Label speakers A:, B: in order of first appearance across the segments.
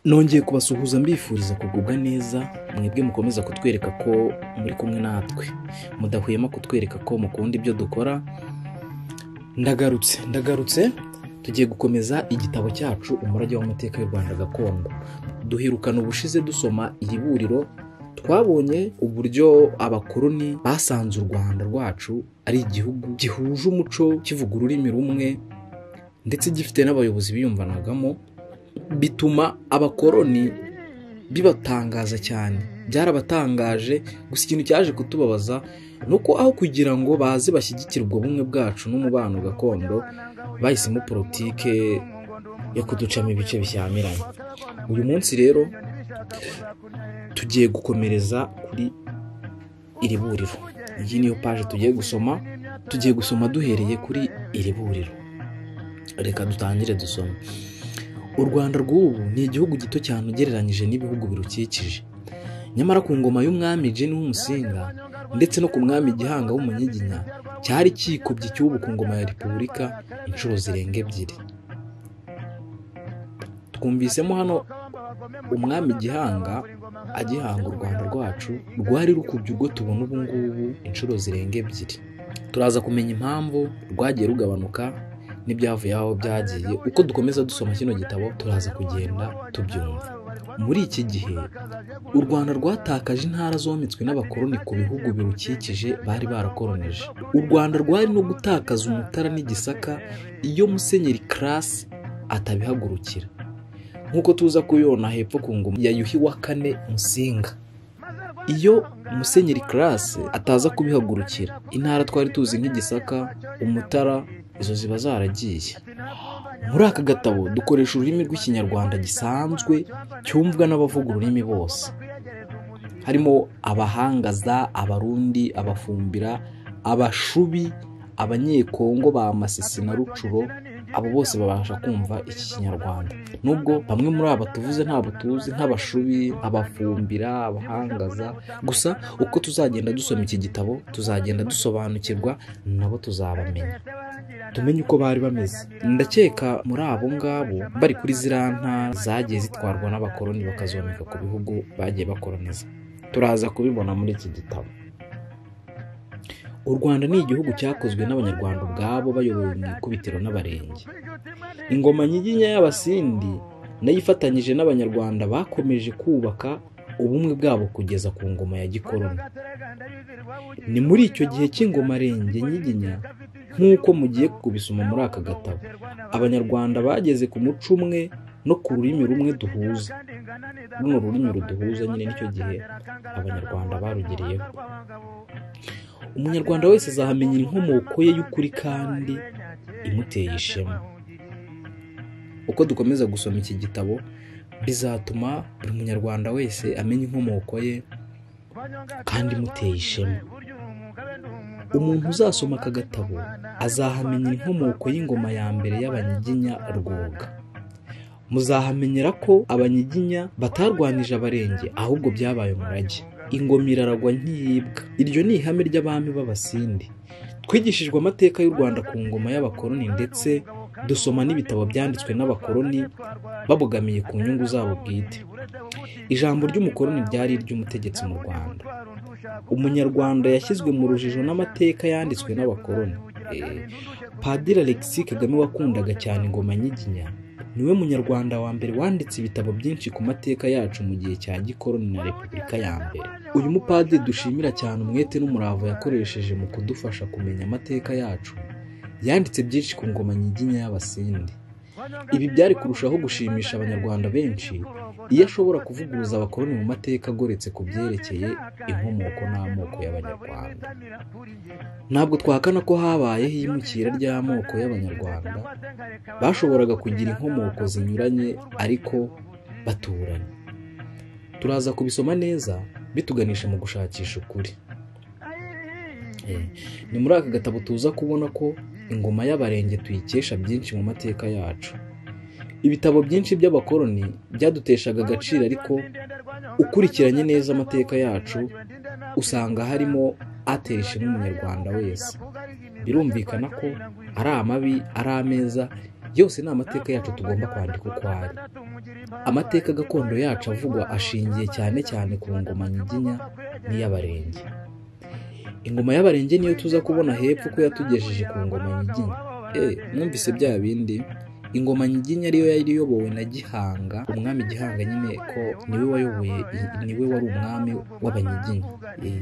A: Nongeye kubasuhuza mbifuriza kugubwa neza, mwebwe mukomeza kutwereka ko muri kumwe natwe, mudahwema kutwereka ko mukunda ibyo dukora. Ndagarutse tugiye gukomeza igitabo cyacu umurage w'amateka y'u Rwanda gakondo. Duherukana ubushize dusoma iri buriro, twabonye uburyo abakoloni basanze u Rwanda rwacu ari igihugu gihuje umuco, kivuga ururimi rumwe ndetse gifite n'abayobozi biyumvanagamo, bituma abakoloni bibatangaza cyane. Byarabatangaje, gusa ikintu cyaje kutubabaza nuko aho kugira ngo baze bashyigikire ubwo bumwe bwacu n'umubano gakondo, bahisemo politike yo kuducamo ibice bishyamiranye. Uyu munsi rero tugiye gukomereza kuri iri buriro. Iyi niyo paje tugiye gusoma duhereye kuri iri buriro. Reka dutangire dusome. U Rwanda rw'ubu ni igihugu gito cyane ugereranyije n'ibihugu birukikije. Nyamara ku ngoma y'umwami Jeni w'Umusinga ndetse no ku mwami Gihanga w'Umunyiginya, cyari kikubye icyubu ku ngoma ya Repubulika inshuro zirenga ebyiri. Twumvisemo hano umwami Gihanga agihanga u Rwanda rwacu, rwari rukubye urwo tubona ubu ngubu inshuro zirenga ebyiri. Turaza kumenya impamvu rwagiye rugabanuka n'ibyavuye aho byagiye. Uko dukomeza dusoma kino gitabo turaza kugenda tubyumva. Muri iki gihe u Rwanda rwatakaje intara zometswe n'abakoloni ku bihugu birukikije bari barakolonije. U Rwanda rwari no gutakaza Umutara n'Igisaka iyo Musenyeri Classe atabihagurukira, nk'uko tuza kuyona hepfo ku ngoma ya Yuhi wa kane Musinga. Iyo Musenyeri Classe ataza kubihagurukira, intara twari tuzi nk'Igisaka, Umutara, izo ziba zaragiye. Muri aka gatabo dukoresha ururimi rw'Ikinyarwanda gisanzwe cyumvwa n'abavuga ururimi bose, harimo Abahangaza, Abarundi, Abafumbira, Abashubi, Abanyekongo ba Masisi na Rucuro. Abo bose babasha kumva iki Kinyarwanda, nubwo bamwe muri aba tuvuze ntabwo tuzi, nk'Abashubi, Abafumbira, Abahangaza. Gusa uko tuzagenda dusoma iki gitabo tuzagenda dusobanukirwa nabo, tuzabamenya, tumenye uko bari bameze. Ndakeka muri abo ngabo bari kuri ziriya ntara zagiye zitwarwa n'abakoloni bakazomeka ku bihugu bagiye bakoloniza. Turaza kubibona muri iki gitabo. U Rwanda ni igihugu cyakozwe n'Abanyarwanda ubwabo bayobowe mu ikubitiro n'abarenge. Ingoma Nyiginya y'Abasindi nayo ifatanyije n'Abanyarwanda bakomeje kubaka ubumwe bwabo kugeza ku ngoma ya gikoloni. Ni muri icyo gihe cy'ingoma Renge Nyiginya, nk'uko mugiye kubisoma muri aka gatabo, Abanyarwanda bageze ku muco umwe no ku rurimi rumwe duhuza. Runo rurimi ruduhuza nyine nicyo gihe Abanyarwanda barugereyeho. Umunyarwanda wese azahamenyera inkomoko ye y'ukuri kandi imuteye ishema. Uko dukomeza gusoma iki gitabo bizatuma buri munyarwanda wese amenya inkomoko ye kandi imuteye ishema. Umuntu uzasoma aka gatabo azahamenyera inkomoko y'ingoma ya mbere y'Abanyiginya Rwoga. Muzahamenyera ko Abanyiginya batarwanije Abarenge, ahubwo byabaye umurage. Ingoma iraragwa ntiyibwa. Iryo ni ihame ry'abami b'Abasindi. Twigishijwe amateka y'u Rwanda ku ngoma y'abakoloni, ndetse dusoma n'ibitabo byanditswe n'abakoloni babogamiye ku nyungu zabo bwite. Ijambo ry'umukoloni ryari iry'umutegetsi mu Rwanda. Umunyarwanda yashyizwe mu rujijo n'amateka yanditswe n'abakoloni. Padiri Alexis Kagame wakundaga cyane ingoma Nyiginya niwe munyarwanda wa mbere wanditse ibitabo byinshi ku mateka yacu mu gihe cya gikoloni na Repubulika ya mbere. Uyu mupadiri dushimira cyane umwete n'umurava yakoresheje mu kudufasha kumenya amateka yacu, yanditse byinshi ku ngoma Nyiginya y'Abasindi. Ibi byari kurushaho gushimisha Abanyarwanda benshi iyo ashobora kuvuguruza abakoloni mu mateka agoretse ku byerekeye inkomoko n'amoko y'Abanyarwanda. Ntabwo twahakana ko habayeho iyimukira ry'amoko y'Abanyarwanda, bashoboraga kugira inkomoko zinyuranye ariko baturanye. Turaza kubisoma neza bituganisha mu gushakisha ukuri. Ni muri aka gatabo tuza kubona ko ingoma y'Abarenge tuyikesha byinshi mu mateka yacu. Ibitabo byinshi by'abakoloni byaduteshaga agaciro, ariko ukurikiranye neza amateka yacu usanga harimo atera ishema umunyarwanda wese. Birumvikana ko ari amabi, ari ameza, yose ni amateka yacu tugomba kwandika uko ari. Amateka gakondo yacu avugwa ashingiye cyane cyane ku ngoma nyiginya n'iy'abarenge. Ingoma y'abarenge niyo tuza kubona hepfo ko yatugejeje ku ngoma nyiginya. Mwumvise bya bindi? Ingoma nyiginya ariyo yari iyobowe na Gihanga, umwami Gihanga nyine ko niwe wari umwami w'abanyiginya.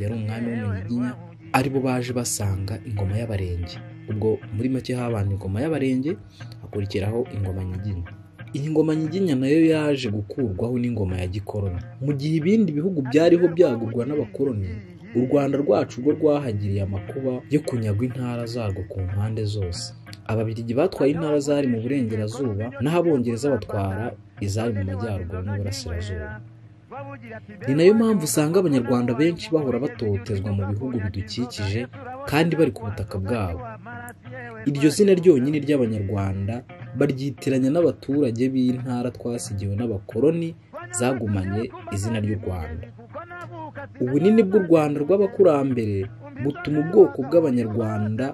A: Yari umwami w'umunyiginya, aribo baje basanga ingoma y'abarenge. Ubwo muri make habana ingoma y'abarenge, hakurikiraho ingoma nyiginya. Iyi ngoma nyiginya nayo yaje gukurwaho n'ingoma ya gikoroni. Mu gihe ibindi bihugu byariho byagurwa n'abakoroni, u Rwanda rwacu rwo rwahagiriye amakuba yo kunyagwa intara zarwo ku mpande zose. Ababiligi batwaye intara zari mu burengerazuba, naho Abongereza batwara izari mu majyaruguru n'uburasirazuba. Ni nayo mpamvu usanga Abanyarwanda benshi bahora batotezwa mu bihugu bidukikije kandi bari ku butaka bwabo. Iryo zina ryonyine ry'Abanyarwanda baryitiranya n'abaturage b'intara twasigiwe n'abakoroni zagumanye izina ry'u Rwanda. Ubunini bw'u Rwanda rw'abakurambere butuma ubwoko bw'Abanyarwanda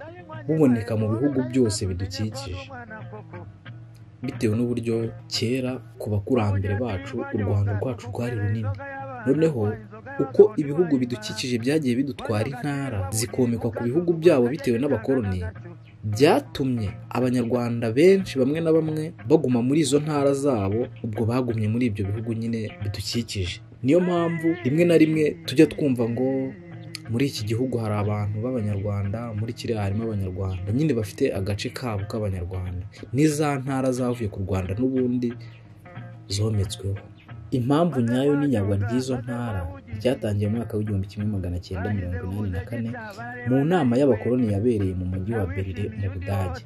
A: buboneka mu bihugu byose bidukikije. Bitewe n'uburyo kera ku bakurambere bacu u Rwanda rwacu rwari runini. Noneho uko ibihugu bidukikije byagiye bidutwara intara zikomekwa ku bihugu byabo bitewe n'abakoroni, byatumye Abanyarwanda benshi bamwe na bamwe baguma muri izo ntara zabo, ubwo bagumye muri ibyo bihugu nyine bidukikije. Niyo mpamvu rimwe na rimwe tujya twumva ngo muri iki gihugu hari abantu b'Abanyarwanda, muri kiriya harimo Abanyarwanda, nyine bafite agace kabo k'Abanyarwanda. N'iza ntara zavuye ku Rwanda n'ubundi zometsweho. Impamvu nyayo n'inyagwa ry'izo ntara ryatangiye mu mwaka w'1984 mu nama y'abakoroni yabereye mu mujyi wa Berlin mu Budage.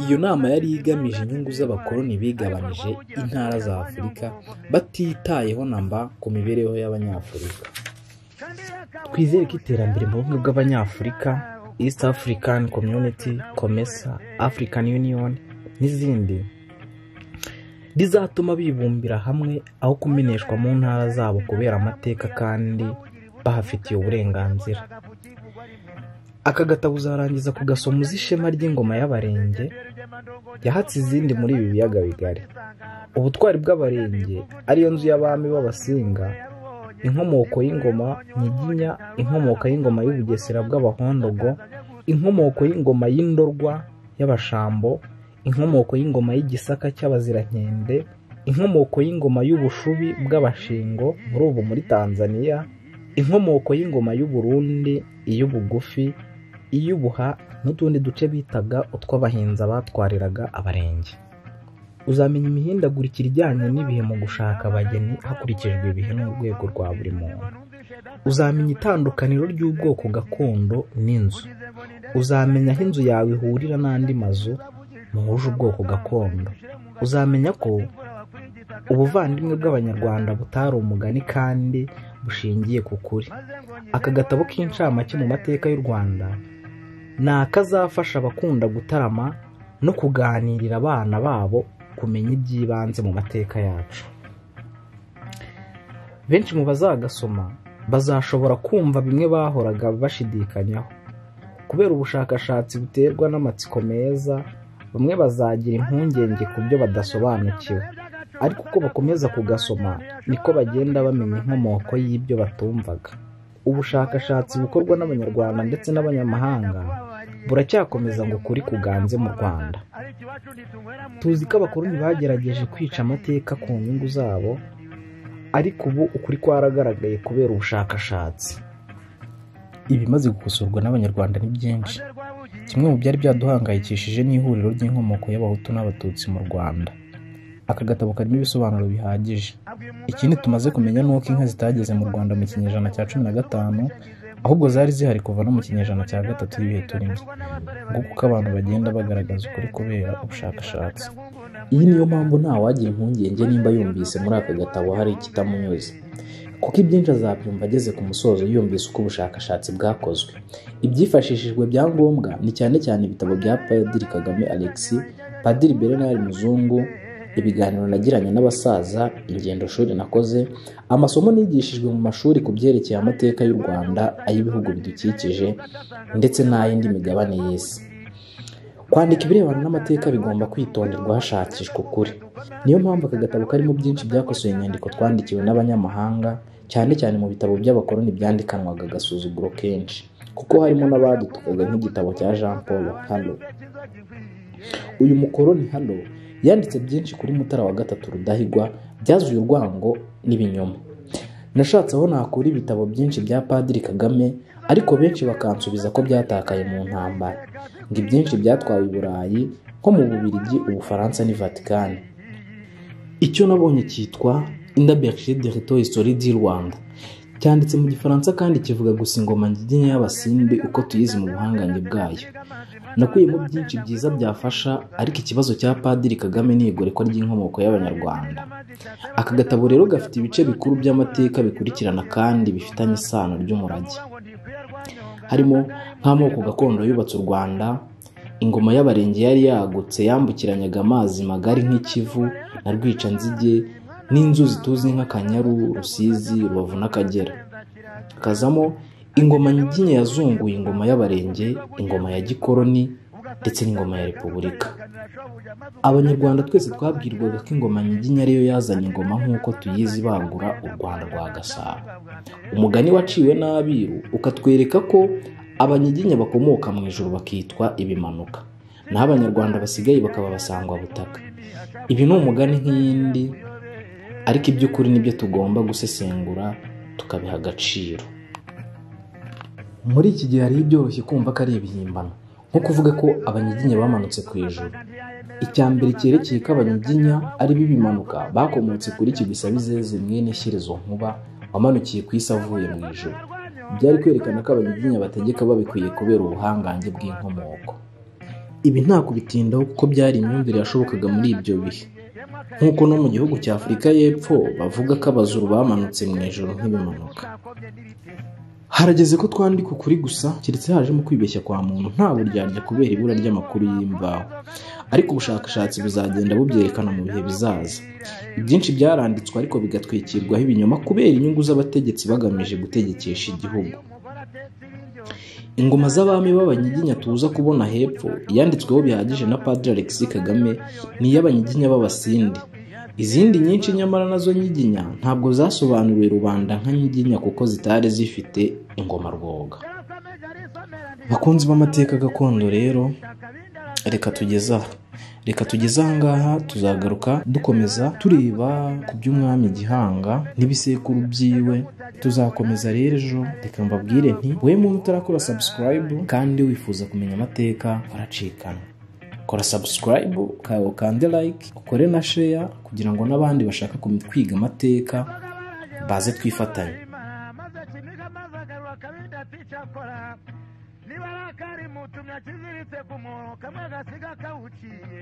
A: Iyo nama yari igamije inyungu z'abakoroni bigabanije intara za Afurika batitayeho namba ku mibereho y'Abanyafurika. Twizere ko iterambere mu bumwe bw'Abanyafurika, East African Community, COMESA, African Union n'izindi rizatuma bibumbira hamwe aho kumeneshwa mu ntara zabo kubera amateka kandi bahafitiye uburenganzira. Aka gatabo uzarangiza kugasoma uzi ishema ry'ingoma y'abarenge yahatse izindi muri ibi biyaga bigari. Ubutwari bw'abarenge ariyo nzu y'abami b'Abasinga, inkomoko y'ingoma nyiginya, inkomoko y'ingoma y'Ubugesera bw'Abahondogo, inkomoko y'ingoma y'Indorwa y'Abashambo, inkomoko y'ingoma y'Igisaka cy'Abazirankende, inkomoko y'ingoma y'Ubushubi bw'Abashingo muri Tanzania, inkomoko y'ingoma y'Uburundi, iy'Ubugufi, iy'Ubuha n'utundi duce bitaga utw'Abahinza batwariraga abarenge. Uzamenya imihindagurikire ijyanye n'ibihe mu gushaka abageni hakurikijwe ibihe n'urwego rwa buri muntu. Uzamenya itandukaniro ry'ubwoko gakondo n'inzu. Uzamenya aho inzu yawe ihurira n'andi mazu muhuje ubwoko gakondo. Uzamenya ko ubuvandimwe bw'Abanyarwanda butari umugani kandi bushingiye ku kuri. Aka gatabo k'incamake mu mateka y'u Rwanda ni akazafasha abakunda gutarama no kuganirira abana babo kumenya iby'ibanze mu mateka yacu. Benshi mu bazagasoma bazashobora kumva bimwe bahoraga bashidikanyaho. Kubera ubushakashatsi buterwa n'amatsiko meza, bamwe bazagira impungenge ku byo badasobanukiwe, ariko uko bakomeza kugasoma niko bagenda bamenya inkomoko y'ibyo batumvaga. Ubushakashatsi bukorwa n'Abanyarwanda ndetse n'abanyamahanga buracyakomeza ngo ukuri kuganze mu Rwanda. Tuzi ko abakoroni bagerageje kwica amateka ku nyungu zabo, ariko ubu ukuri kwaragaragaye kubera ubushakashatsi. Ibimaze gukosorwa n'Abanyarwanda ni byinshi. Kimwe mu byari byaduhangayikishije n'ihuriro ry'inkomoko y'Abahutu n'Abatutsi mu Rwanda. Aka gatabo karimo ibisobanuro bihagije. Ikindi tumaze kumenya ni uko inka zitageze mu Rwanda mu kinyejana cya 15, ahubwo zari zihari kuva no mu kinyejana cya 3 y'ibihe turimo. Nguko uko abantu bagenda bagaragaza ukuri kubera ubushakashatsi. Iyi niyo mpamvu nta wagira impungenge nimba yumvise muri aka gatabo hari ikitamunyuze, kuko ibyinshi azabyumva ageze ku musozo yumvise uko ubushakashatsi bwakozwe. Ibyifashishijwe byangombwa ni cyane cyane ibitabo bya Padiri Kagame Alexis, Padiri Bernard Muzungu, ibiganiro nagiranye n'abasaza, ingendo shuri nakoze, amasomo nigishijwe mu mashuri ku byerekeye amateka y'u Rwanda, ay'ibihugu bidukikije ndetse n'ay'indi migabane y'isi. Kwandika ibirebana n'amateka bigomba kwitonderwa hashakishwa ukuri. Niyo mpamvu aka gatabo karimo byinshi byakosoye inyandiko twandikiwe n'abanyamahanga, cyane cyane mu bitabo by'abakoloni byandikanwaga agasuzuguro kenshi, kuko harimo n'abadutukaga nk'igitabo cya Jean Paul Halo. Uyu mukoloni Halo yanditse byinshi kuri Mutara wa gatatu Rudahigwa byazuye urwango n'ibinyoma. Nashatse aho nakura ibitabo byinshi bya Padiri Kagame, ariko benshi bakansubiza ko byatakaye mu ntambara, ngo ibyinshi byatwawe i Burayi nko mu Bubiligi, Ubufaransa n'i Vatican. Icyo nabonye cyitwa Indaberger de Rito Histoire du Rwanda, cyanditse mu Gifaransa kandi kivuga gusa ingoma nyiginya y'Abasindi uko tuyizi mu buhangange bwayo. Nakuyemo byinshi byiza byafasha, ariko ikibazo cya Padiri Kagame ni igoreka ry'inkomoko y'Abanyarwanda. Aka gatabo rero gafite ibice bikuru by'amateka bikurikirana kandi bifitanye isano ry'umurage, harimo nk'amoko gakondo yubatse u Rwanda, ingoma y'Abarenge yari yagutse yambukiranyaga amazi magari nk'Ikivu na Rwicanzige, n'inzuzi tuzi nk'Akanyaru, Rusizi, Rubavu n'Akagera. Hakazamo ingoma nyiginya yazunguye ingoma y'Abarenge, ingoma ya gikoloni ndetse n'ingoma ya Repubulika. Abanyarwanda twese twabwirwaga ko ingoma nyiginya ariyo yazanye ingoma nk'uko tuyizi bagura u Rwanda rwa Gasabo. Umugani waciwe n'Abiru ukatwereka ko abanyiginya bakomoka mu ijuru bakitwa ibimanuka, naho Abanyarwanda basigaye bakaba basangwa butaka. Ibi ni umugani nk'iyindi, ariko iby'ukuri nibyo tugomba gusesengura tukabiha agaciro. Muri iki gihe hari ibyoroshye kumva ko ari ibihimbano, nko kuvuga ko abanyiginya bamanutse ku ijuru. Icya mbere cyerekeye ko abanyiginya ari bibimanuka bakomotse kuri Kigwisabizeze mwene Shyerezo Nkuba wamanukiye ku isi avuye mu ijuru. Byari kwerekana ko abanyiginya bategeka babikwiye kubera ubuhangange bw'inkomoko. Ibi nta kubitindaho kuko byari imyumvire yashobokaga muri ibyo bihe, nk'uko no mu gihugu cya Afurika y'Epfo bavuga ko Abazuru bamanutse mu ijuru nk'ibimanuka. Harageze ko twandika ukuri gusa, keretse hajemo kwibeshya kwa muntu nta buryarya kubera ibura ry'amakuru y'imvaho, ariko ubushakashatsi buzagenda bubyerekana mu bihe bizaza. Ibyinshi byaranditswe ariko bigatwikirwaho ibinyoma kubera inyungu z'abategetsi bagamije gutegekesha igihugu. Ingoma z'abami b'abanyiginya tuza kubona hepfo yanditsweho bihagije na Padiri Alexis Kagame ni iy'abanyiginya b'Abasindi. Izindi nyinshi nyamara nazo nyiginya ntabwo zasobanuriwe rubanda nka nyiginya kuko zitari zifite ingoma rwoga. Bakunzi b'amateka gakondo rero, reka tugeze aha ngaha, tuzagaruka dukomeza tureba ku by'umwami Gihanga n'ibisekuru byiwe. Tuzakomeza rero ejo. Reka mbabwire nti we muntu utarakora subscribe kandi wifuza kumenya amateka waracikana, kora subscribe, ukande like, ukore na share kugira ngo n'abandi bashaka kwiga amateka baze twifatanye. Niba ari akari mutumya kiziritse ku mwobo kamwe gasiga kawuciye